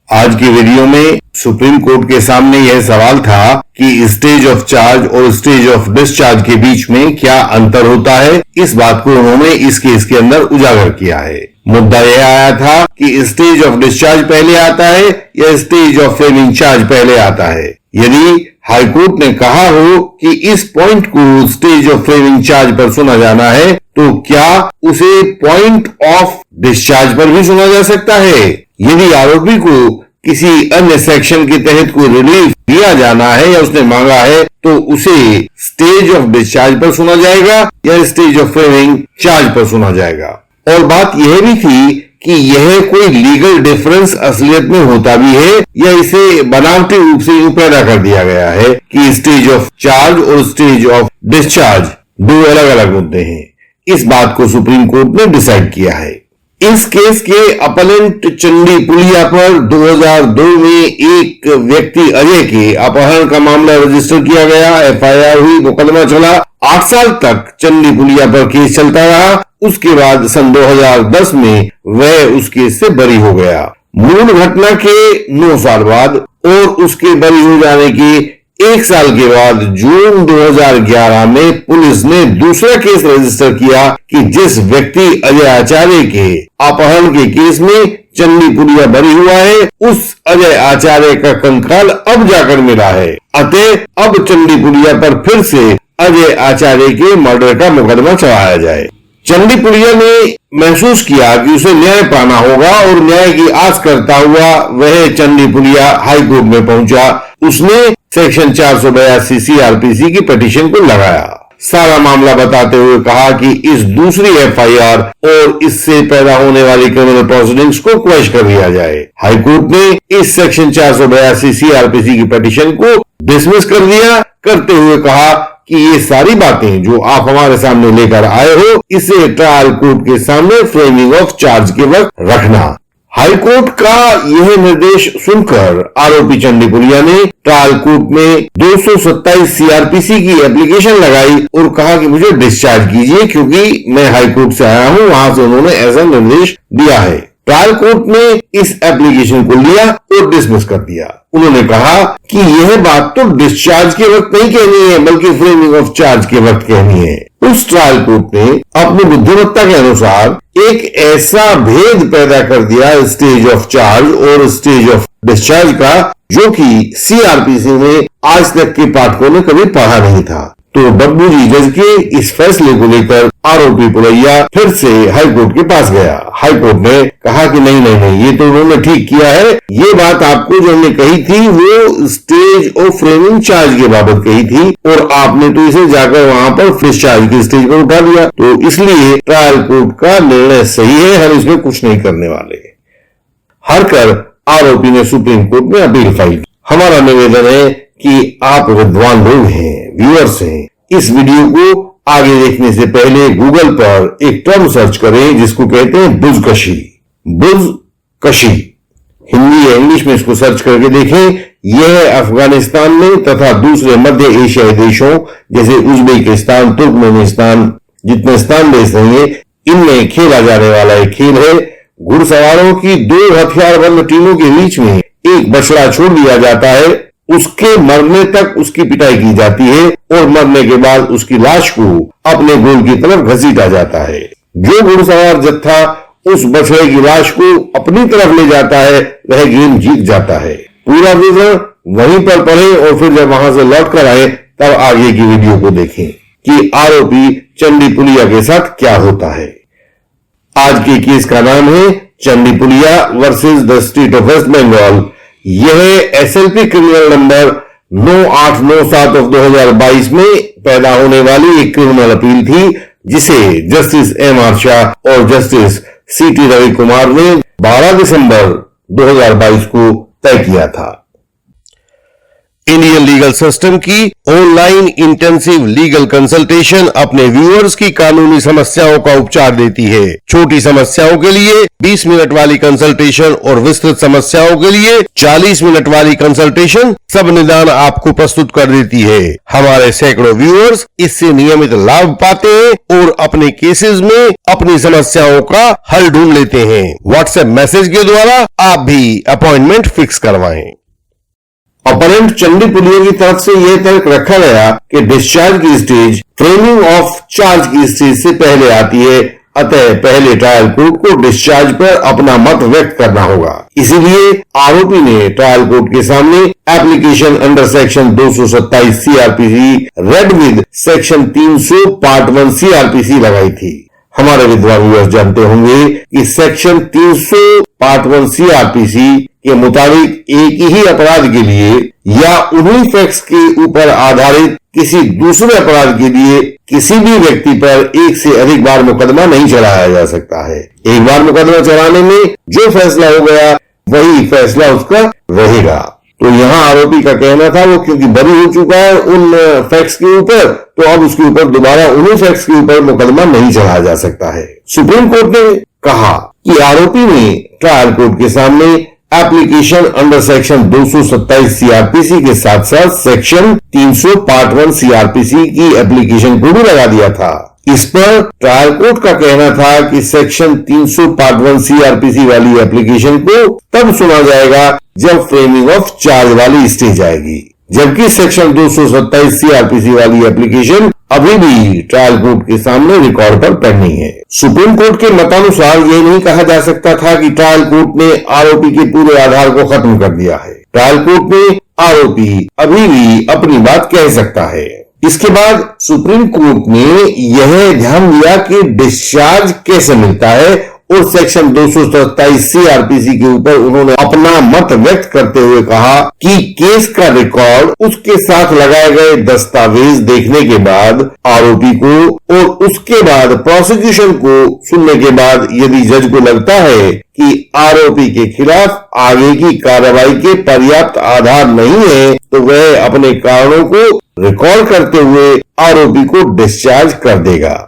आज की वीडियो में सुप्रीम कोर्ट के सामने यह सवाल था कि स्टेज ऑफ चार्ज और स्टेज ऑफ डिस्चार्ज के बीच में क्या अंतर होता है। इस बात को उन्होंने इस केस के अंदर उजागर किया है। मुद्दा यह आया था कि स्टेज ऑफ डिस्चार्ज पहले आता है या स्टेज ऑफ फ्रेमिंग चार्ज पहले आता है। यदि हाईकोर्ट ने कहा हो कि इस पॉइंट को स्टेज ऑफ फ्रेमिंग चार्ज पर सुना जाना है, तो क्या उसे पॉइंट ऑफ डिस्चार्ज पर भी सुना जा सकता है? यदि आरोपी को किसी अन्य सेक्शन के तहत कोई रिलीफ दिया जाना है या उसने मांगा है, तो उसे स्टेज ऑफ डिस्चार्ज पर सुना जाएगा या स्टेज ऑफ फ्रेमिंग चार्ज पर सुना जाएगा। और बात यह भी थी कि यह कोई लीगल डिफरेंस असलियत में होता भी है या इसे बनावटी रूप से यूं पैदा कर दिया गया है कि स्टेज ऑफ चार्ज और स्टेज ऑफ डिस्चार्ज दो अलग अलग मुद्दे हैं। इस बात को सुप्रीम कोर्ट ने डिसाइड किया है। इस केस के अपलेंट चंडी पुलिया पर 2002 में एक व्यक्ति अजय के अपहरण का मामला रजिस्टर किया गया, एफआईआर हुई, मुकदमा चला। 8 साल तक चंडी पुलिया पर केस चलता रहा। उसके बाद सन 2010 में वह उस केस से बरी हो गया। मूल घटना के 9 साल बाद और उसके बरी हो जाने के 1 साल के बाद जून 2011 में पुलिस ने दूसरा केस रजिस्टर किया कि जिस व्यक्ति अजय आचार्य के अपहरण के केस में चंडी पुलिया बरी हुआ है, उस अजय आचार्य का कंकाल अब जाकर मिला है। अतः अब चंडी पुलिया पर फिर से अजय आचार्य के मर्डर का मुकदमा चलाया जाए। चंडी पुलिया ने महसूस किया कि उसे न्याय पाना होगा और न्याय की आस करता हुआ वह चंडी पुलिया हाईकोर्ट में पहुंचा। उसने सेक्शन 482 सीआरपीसी की पिटीशन को लगाया। सारा मामला बताते हुए कहा कि इस दूसरी एफआईआर और इससे पैदा होने वाली क्रिमिनल प्रोसीडिंग्स को क्वैश कर दिया जाए। हाईकोर्ट ने इस सेक्शन 482 सीआरपीसी की पिटीशन को डिसमिस कर दिया, करते हुए कहा कि ये सारी बातें जो आप हमारे सामने लेकर आए हो, इसे ट्रायल कोर्ट के सामने फ्रेमिंग ऑफ चार्ज के वक्त रखना। हाईकोर्ट का यह निर्देश सुनकर आरोपी चंडी पुलिया ने ट्रायल कोर्ट में 227 सीआरपीसी की एप्लीकेशन लगाई और कहा कि मुझे डिस्चार्ज कीजिए क्योंकि मैं हाईकोर्ट से आया हूं, वहां से उन्होंने ऐसा निर्देश दिया है। ट्रायल कोर्ट ने इस एप्लीकेशन को लिया और डिसमिस कर दिया। उन्होंने कहा कि यह बात तो डिस्चार्ज के वक्त नहीं कहनी है बल्कि फ्रेमिंग ऑफ चार्ज के वक्त कहनी है। उस ट्रायल कोर्ट ने अपनी बुद्धिमत्ता के अनुसार एक ऐसा भेद पैदा कर दिया स्टेज ऑफ चार्ज और स्टेज ऑफ डिस्चार्ज का, जो कि सीआरपीसी में आज तक के पाठकों ने कभी पढ़ा नहीं था। तो बब्बू जी जज के इस फैसले को लेकर आरोपी पुलैया फिर से हाईकोर्ट के पास गया। हाईकोर्ट ने कहा कि नहीं, ये तो उन्होंने ठीक किया है। ये बात आपको जो हमने कही थी वो स्टेज ऑफ फ्रेमिंग चार्ज के बाबत कही थी और आपने तो इसे जाकर वहां पर डिस्चार्ज के स्टेज पर उठा दिया। तो इसलिए ट्रायल कोर्ट का निर्णय सही है, हम इसमें कुछ नहीं करने वाले। हर कर आरोपी ने सुप्रीम कोर्ट में अपील फाइल की। हमारा निवेदन है कि आप विद्वान लोग हैं, व्यूअर्स हैं, इस वीडियो को आगे देखने से पहले गूगल पर एक टर्म सर्च करें जिसको कहते हैं बुजकशी। बुजकशी हिंदी या इंग्लिश में इसको सर्च करके देखें। यह अफगानिस्तान में तथा दूसरे मध्य एशियाई देशों जैसे उज्बेकिस्तान, तुर्कमेनिस्तान, जितने देश हैं, इनमें खेला जाने वाला एक खेल है। घुड़सवारों की 2 हथियारबंद टीमों के बीच में एक बछड़ा छोड़ दिया जाता है, उसके मरने तक उसकी पिटाई की जाती है और मरने के बाद उसकी लाश को अपने गोल की तरफ घसीटा जाता है। जो घुड़सवार जत्था उस बछड़े की लाश को अपनी तरफ ले जाता है वह गेम जीत जाता है। पूरा विवरण वहीं पर पढ़ें और फिर जब वहां से लौट कर आए तब आगे की वीडियो को देखें कि आरोपी चंडी पुलिया के साथ क्या होता है। आज के केस का नाम है Chandi Pulia versus the state of West Bengal. यह एसएलपी क्रिमिनल नंबर 9897 ऑफ 2022 में पैदा होने वाली एक क्रिमिनल अपील थी, जिसे जस्टिस एम.आर. शाह और जस्टिस सी.टी. रवि कुमार ने 12 दिसंबर 2022 को तय किया था। इंडियन लीगल सिस्टम की ऑनलाइन इंटेंसिव लीगल कंसल्टेशन अपने व्यूअर्स की कानूनी समस्याओं का उपचार देती है। छोटी समस्याओं के लिए 20 मिनट वाली कंसल्टेशन और विस्तृत समस्याओं के लिए 40 मिनट वाली कंसल्टेशन सब निदान आपको प्रस्तुत कर देती है। हमारे सैकड़ों व्यूअर्स इससे नियमित लाभ पाते हैं और अपने केसेस में अपनी समस्याओं का हल ढूंढ लेते हैं। व्हाट्सएप मैसेज के द्वारा आप भी अपॉइंटमेंट फिक्स करवाएं। अपोनेंट चंडी पुलिया की तरफ से यह तर्क रखा गया कि डिस्चार्ज की स्टेज फ्रेमिंग ऑफ चार्ज की स्टेज से पहले आती है, अतः पहले ट्रायल कोर्ट को डिस्चार्ज पर अपना मत व्यक्त करना होगा। इसीलिए आरोपी ने ट्रायल कोर्ट के सामने application under section 227 CrPC read with section 300 part 1 CrPC लगाई थी। हमारे विद्वान व्यूअर्स जानते होंगे कि सेक्शन 300 पार्ट 1 सीआरपीसी के मुताबिक एक ही अपराध के लिए या उन्हीं फैक्ट्स के ऊपर आधारित किसी दूसरे अपराध के लिए किसी भी व्यक्ति पर एक से अधिक बार मुकदमा नहीं चलाया जा सकता है। एक बार मुकदमा चलाने में जो फैसला हो गया वही फैसला उसका रहेगा। तो यहाँ आरोपी का कहना था वो क्योंकि बरी हो चुका है उन फैक्ट्स के ऊपर, तो अब उसके ऊपर दोबारा उन्हीं फैक्ट्स के ऊपर मुकदमा नहीं चलाया जा सकता है। सुप्रीम कोर्ट ने कहा कि आरोपी ने ट्रायल कोर्ट के सामने एप्लीकेशन अंडर सेक्शन 227 सीआरपीसी के साथ साथ सेक्शन 300 पार्ट 1 सीआरपीसी की एप्लीकेशन को भी लगा दिया था। इस पर ट्रायल कोर्ट का कहना था कि सेक्शन 300 पार्ट 1 सीआरपीसी वाली एप्लीकेशन को तब सुना जाएगा जब फ्रेमिंग ऑफ चार्ज वाली स्टेज आएगी, जबकि सेक्शन 227 सीआरपीसी वाली एप्लीकेशन अभी भी ट्रायल कोर्ट के सामने रिकॉर्ड पर पेंडिंग है। सुप्रीम कोर्ट के मतानुसार यह नहीं कहा जा सकता था कि ट्रायल कोर्ट ने आरोपी के पूरे आधार को खत्म कर दिया है। ट्रायल कोर्ट में आरोपी अभी भी अपनी बात कह सकता है। इसके बाद सुप्रीम कोर्ट ने यह ध्यान दिया कि डिस्चार्ज कैसे मिलता है और सेक्शन 227 सीआरपीसी के ऊपर उन्होंने अपना मत व्यक्त करते हुए कहा कि केस का रिकॉर्ड उसके साथ लगाए गए दस्तावेज देखने के बाद आरोपी को और उसके बाद प्रोसिक्यूशन को सुनने के बाद यदि जज को लगता है कि आरोपी के खिलाफ आगे की कार्रवाई के पर्याप्त आधार नहीं है तो वह अपने कारणों को रिकॉर्ड करते हुए आरोपी को डिस्चार्ज कर देगा।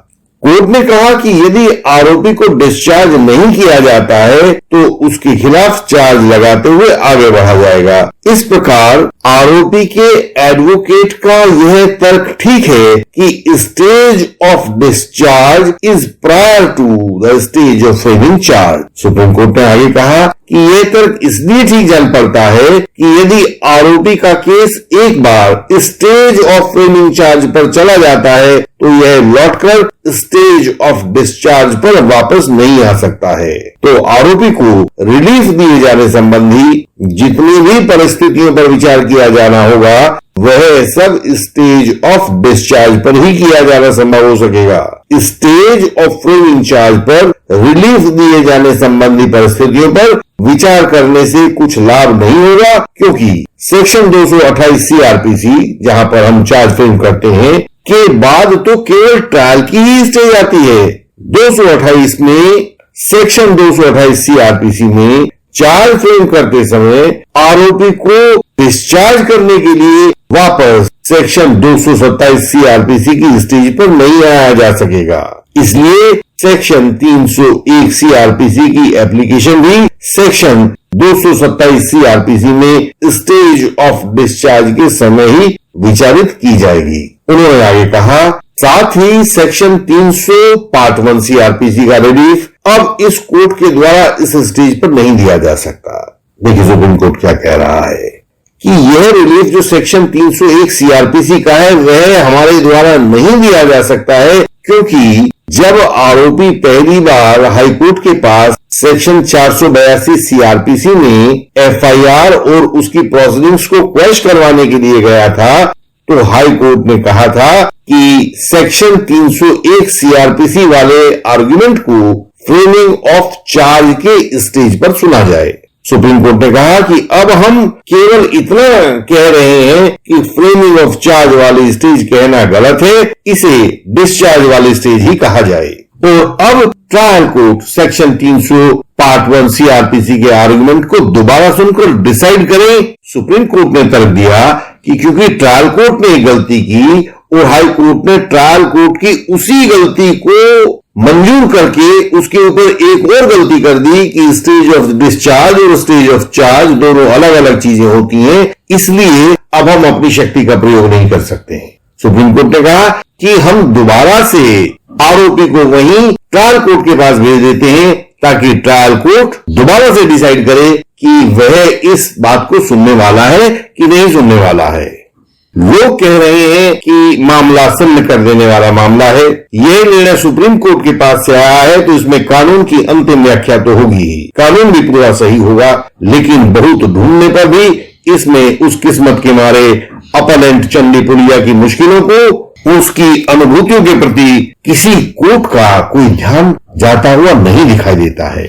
कोर्ट ने कहा कि यदि आरोपी को डिस्चार्ज नहीं किया जाता है तो उसके खिलाफ चार्ज लगाते हुए आगे बढ़ा जाएगा। इस प्रकार आरोपी के एडवोकेट का यह तर्क ठीक है कि stage of discharge is prior to the stage of framing charge. Supreme court ने आगे कहा कि यह तर्क इसलिए ठीक जान पड़ता है कि यदि आरोपी का केस एक बार स्टेज ऑफ फ्रेमिंग चार्ज पर चला जाता है तो यह लौटकर स्टेज ऑफ डिस्चार्ज पर वापस नहीं आ सकता है। तो आरोपी को रिलीफ दिए जाने संबंधी जितनी भी परिस्थितियों पर विचार किया जाना होगा वह सब स्टेज ऑफ डिस्चार्ज पर ही किया जाना संभव हो सकेगा। स्टेज ऑफ फ्रेमिंग चार्ज पर रिलीफ दिए जाने संबंधी परिस्थितियों पर विचार करने से कुछ लाभ नहीं होगा, क्योंकि सेक्शन 228 सीआरपीसी जहां पर हम चार्ज फ्रेम करते हैं के बाद तो केवल ट्रायल की ही स्टेज आती है। 228 में सेक्शन 228 सीआरपीसी में चार्ज फ्रेम करते समय आरोपी को डिस्चार्ज करने के लिए वापस सेक्शन 227 सीआरपीसी की स्टेज पर नहीं आया जा सकेगा। इसलिए सेक्शन 301 सीआरपीसी की एप्लीकेशन भी सेक्शन 227 सीआरपीसी में स्टेज ऑफ डिस्चार्ज के समय ही विचारित की जाएगी। उन्होंने आगे कहा, साथ ही सेक्शन 300 पार्ट 1 सीआरपीसी का रिलीफ अब इस कोर्ट के द्वारा इस स्टेज पर नहीं दिया जा सकता। देखिए सुप्रीम कोर्ट क्या कह रहा है कि यह रिलीफ जो सेक्शन 301 सीआरपीसी का है वह हमारे द्वारा नहीं दिया जा सकता है, क्योंकि जब आरोपी पहली बार हाईकोर्ट के पास सेक्शन 482 सीआरपीसी में एफआईआर और उसकी प्रोसीडिंग्स को क्वैश करवाने के लिए गया था तो हाई कोर्ट ने कहा था कि सेक्शन 301 सीआरपीसी वाले आर्गुमेंट को फ्रेमिंग ऑफ चार्ज के स्टेज पर सुना जाए। सुप्रीम कोर्ट ने कहा कि अब हम केवल इतना कह रहे हैं कि फ्रेमिंग ऑफ चार्ज वाली स्टेज कहना गलत है, इसे डिस्चार्ज वाली स्टेज ही कहा जाए। और अब trial court section 300 part 1 CrPC के आर्गुमेंट को दोबारा सुनकर डिसाइड करें। सुप्रीम कोर्ट ने तर्क दिया कि क्योंकि ट्रायल कोर्ट ने एक गलती की और हाई कोर्ट ने ट्रायल कोर्ट की उसी गलती को मंजूर करके उसके ऊपर एक और गलती कर दी कि स्टेज ऑफ डिस्चार्ज और स्टेज ऑफ चार्ज दोनों अलग अलग चीजें होती हैं, इसलिए अब हम अपनी शक्ति का प्रयोग नहीं कर सकते हैं। सुप्रीम कोर्ट ने कहा कि हम दोबारा से आरोपी को वहीं ट्रायल कोर्ट के पास भेज देते हैं ताकि ट्रायल कोर्ट दोबारा से डिसाइड करे कि वह इस बात को सुनने वाला है कि नहीं सुनने वाला है। लोग कह रहे हैं कि मामला सुन्न कर देने वाला मामला है। यह निर्णय सुप्रीम कोर्ट के पास से आया है तो इसमें कानून की अंतिम व्याख्या तो होगी ही, कानून भी पूरा सही होगा, लेकिन बहुत ढूंढने पर भी इसमें उस किस्मत के मारे अपोनेंट चंडी पुलिया की मुश्किलों को, उसकी अनुभूतियों के प्रति किसी कोर्ट का कोई ध्यान जाता हुआ नहीं दिखाई देता है।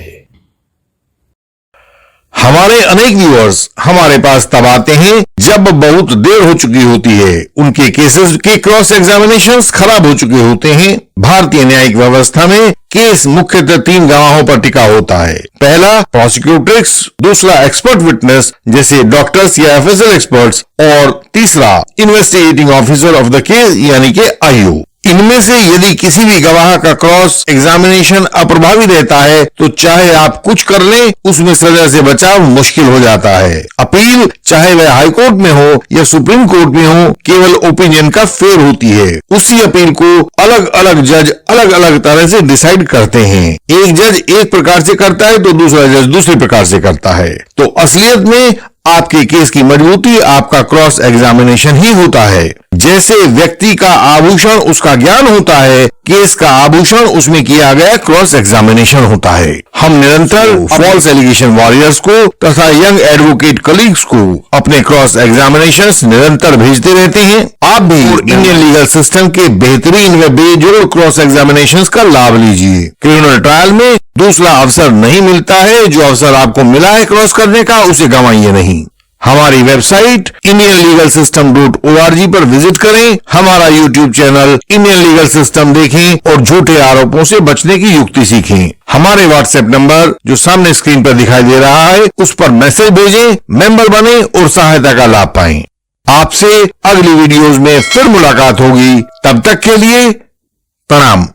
हमारे अनेक व्यूअर्स हमारे पास तब आते हैं जब बहुत देर हो चुकी होती है, उनके केसेस के क्रॉस एग्जामिनेशंस खराब हो चुके होते हैं। भारतीय न्यायिक व्यवस्था में केस मुख्यतः 3 गवाहों पर टिका होता है। पहला प्रोसिक्यूटर्स, दूसरा एक्सपर्ट विटनेस जैसे डॉक्टर्स या एफएसएल एक्सपर्ट्स, और तीसरा investigating officer of the case यानी कि आईओ। इनमें से यदि किसी भी गवाह का क्रॉस एग्जामिनेशन अप्रभावी रहता है तो चाहे आप कुछ कर लें, उसमें सजा से बचाव मुश्किल हो जाता है। अपील चाहे वह हाई कोर्ट में हो या सुप्रीम कोर्ट में हो, केवल ओपिनियन का फेर होती है। उसी अपील को अलग अलग जज अलग अलग तरह से डिसाइड करते हैं। एक जज एक प्रकार से करता है तो दूसरा जज दूसरे प्रकार से करता है। तो असलियत में आपके केस की मजबूती आपका क्रॉस एग्जामिनेशन ही होता है। जैसे व्यक्ति का आभूषण उसका ज्ञान होता है, केस का आभूषण उसमें किया गया क्रॉस एग्जामिनेशन होता है। हम निरंतर फॉल्स एलिगेशन वॉरियर्स को तथा यंग एडवोकेट कलीग्स को अपने क्रॉस एग्जामिनेशंस निरंतर भेजते रहते हैं। आप भी इंडियन लीगल सिस्टम के बेहतरीन व बेजोड़ क्रॉस एग्जामिनेशंस का लाभ लीजिए। क्रिमिनल ट्रायल में दूसरा अवसर नहीं मिलता है, जो अवसर आपको मिला है क्रॉस करने का उसे गंवाइए नहीं। हमारी वेबसाइट indianlegalsystem.org पर विजिट करें, हमारा YouTube channel Indian legal system देखें और झूठे आरोपों से बचने की युक्ति सीखें। हमारे व्हाट्सएप नंबर जो सामने स्क्रीन पर दिखाई दे रहा है उस पर मैसेज भेजें, मेंबर बने और सहायता का लाभ पाएं। आपसे अगली वीडियोस में फिर मुलाकात होगी, तब तक के लिए प्रणाम।